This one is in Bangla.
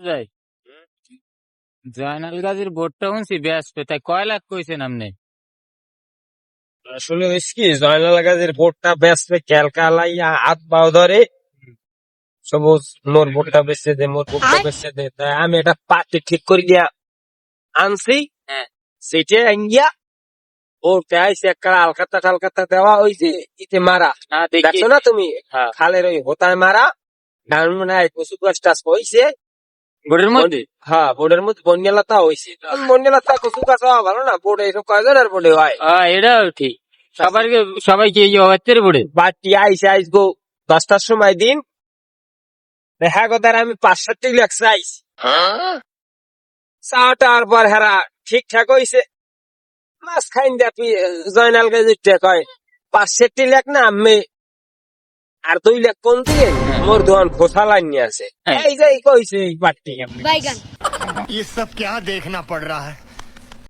ভাই, জয়নাল গাজীর ভোটটা শুনছি ব্যস্ত, তাই কয় লাখ কইছেন আপনি? আসলে হয়েছে কি, জয়নাল গাজীর ভোটটা বেচবে ক্যালকালাইয়া হাত পাও ধরে সবুজ মোর ভোটটা বেচে দে, মোর ভোটটা বেচে দে। তাই আমি একটা পার্টি ঠিক করে দিয়া আনছি। হ্যাঁ। সেটা আইয়া ভোট আইসে একটা আলকাতা টালকাতা দেওয়া হয়েছে, ইতে মারা দেখি। দেখছো না তুমি? হ্যাঁ। খালের ওই হোতায় মারা ধান মনে হয় কচু গাছ টাছ হয়েছে। ভোটের মধ্যে হ্যাঁ, বোর্ডের মধ্যে বন্যালতা হয়েছে। বন্যালতা কচু গাছ হওয়া ভালো না, বোর্ডে এসব কয়জনের বোর্ডে হয়। এটাও ঠিক। সবাইকে এই অবাচ্যের ভোটে পার্টি আইসে আইস গো 10টার সময় দিন দেখা কথা আমি 5-7 লাখ চাইছি। চাটার পর হেরা ঠিকঠাক হয়েছে, মাছ খাইন দেখি জয়নাল গাজীর কয় 65 লাখ না আমি আর 2 লাখ কোন দিয়ে মোর দোকান খোসা লাইন আছে। এই যে কইছে এই পার্টি। बैगन। ये सब क्या देखना पड़ रहा है।